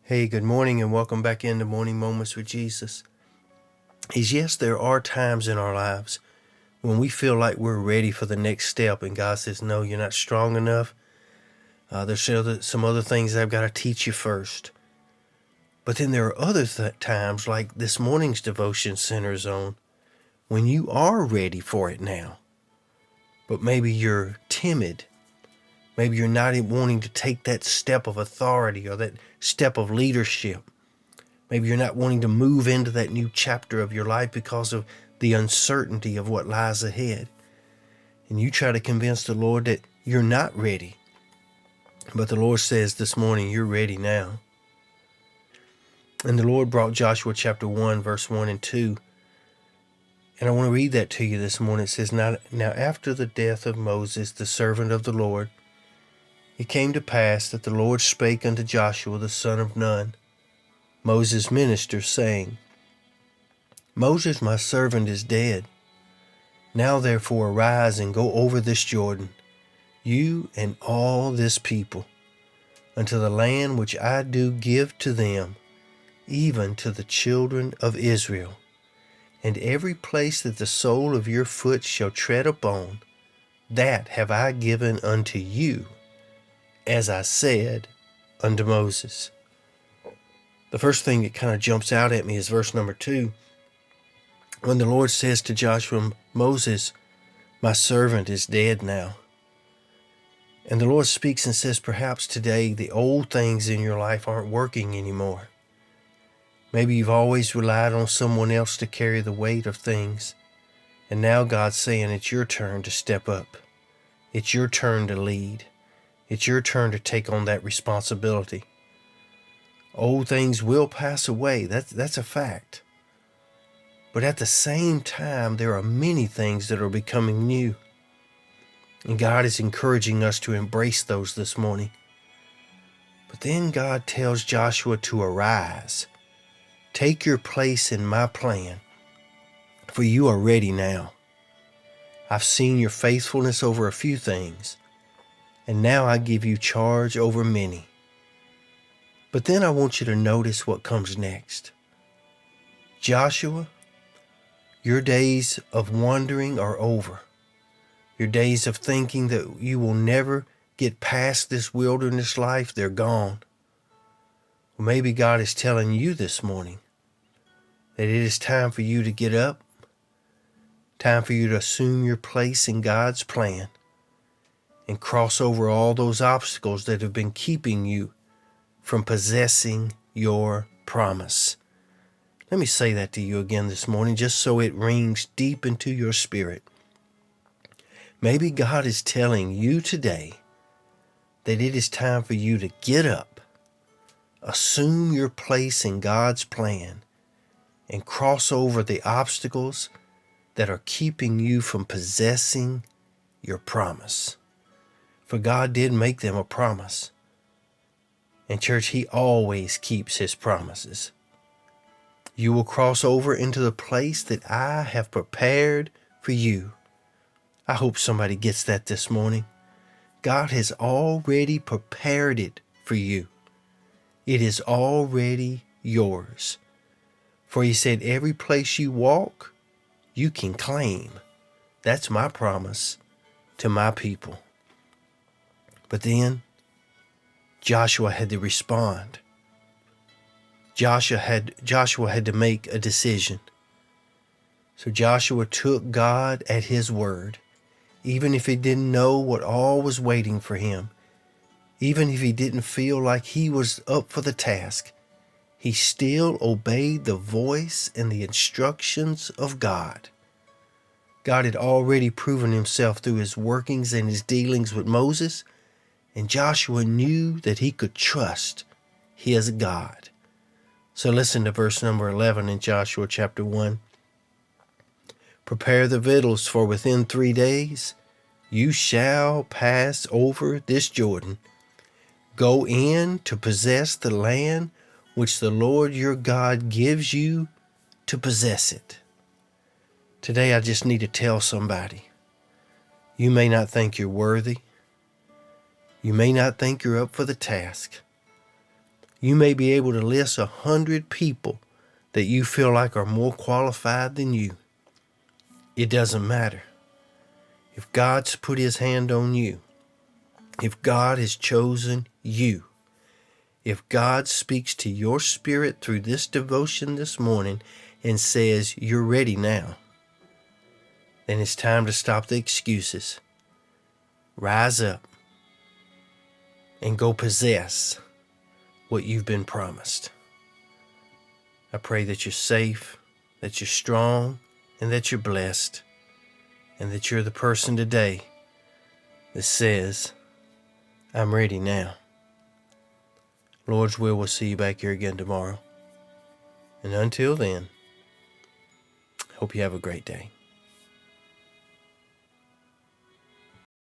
Hey, good morning and welcome back into Morning Moments with Jesus. Yes, there are times in our lives when we feel like we're ready for the next step and God says, no, you're not strong enough. There's some other things I've got to teach you first. But then there are other times like this morning's devotion centers on when you are ready for it now. But maybe you're timid. Maybe you're not wanting to take that step of authority or that step of leadership. Maybe you're not wanting to move into that new chapter of your life because of the uncertainty of what lies ahead. And you try to convince the Lord that you're not ready. But the Lord says this morning, you're ready now. And the Lord brought Joshua chapter 1, verse 1 and 2. And I want to read that to you this morning. It says, Now after the death of Moses, the servant of the Lord, it came to pass that the Lord spake unto Joshua the son of Nun, Moses' minister, saying, Moses my servant is dead. Now therefore arise and go over this Jordan, you and all this people, unto the land which I do give to them, even to the children of Israel. And every place that the sole of your foot shall tread upon, that have I given unto you, as I said unto Moses. The first thing that kind of jumps out at me is verse number 2. When the Lord says to Joshua, Moses, my servant is dead now. And the Lord speaks and says, perhaps today the old things in your life aren't working anymore. Maybe you've always relied on someone else to carry the weight of things. And now God's saying it's your turn to step up. It's your turn to lead. It's your turn to take on that responsibility. Old things will pass away. That's a fact. But at the same time, there are many things that are becoming new. And God is encouraging us to embrace those this morning. But then God tells Joshua to arise. Take your place in my plan, for you are ready now. I've seen your faithfulness over a few things, and now I give you charge over many. But then I want you to notice what comes next. Joshua, your days of wandering are over. Your days of thinking that you will never get past this wilderness life, they're gone. Well, maybe God is telling you this morning that it is time for you to get up, time for you to assume your place in God's plan and cross over all those obstacles that have been keeping you from possessing your promise. Let me say that to you again this morning, just so it rings deep into your spirit. Maybe God is telling you today that it is time for you to get up, assume your place in God's plan, and cross over the obstacles that are keeping you from possessing your promise. For God did make them a promise. And church, He always keeps His promises. You will cross over into the place that I have prepared for you. I hope somebody gets that this morning. God has already prepared it for you. It is already yours. For He said, every place you walk, you can claim. That's my promise to my people. But then Joshua had to respond. Joshua had to make a decision. So Joshua took God at His word, even if he didn't know what all was waiting for him, even if he didn't feel like he was up for the task. He still obeyed the voice and the instructions of God. God had already proven Himself through His workings and His dealings with Moses, and Joshua knew that he could trust his God. So listen to verse number 11 in Joshua chapter 1. Prepare the victuals, for within 3 days you shall pass over this Jordan. Go in to possess the land which the Lord your God gives you to possess it. Today I just need to tell somebody, you may not think you're worthy. You may not think you're up for the task. You may be able to list 100 people that you feel like are more qualified than you. It doesn't matter. If God's put his hand on you, if God has chosen you, if God speaks to your spirit through this devotion this morning and says, you're ready now, then it's time to stop the excuses. Rise up and go possess what you've been promised. I pray that you're safe, that you're strong, and that you're blessed, and that you're the person today that says, I'm ready now. Lord's will, we'll see you back here again tomorrow. And until then, hope you have a great day.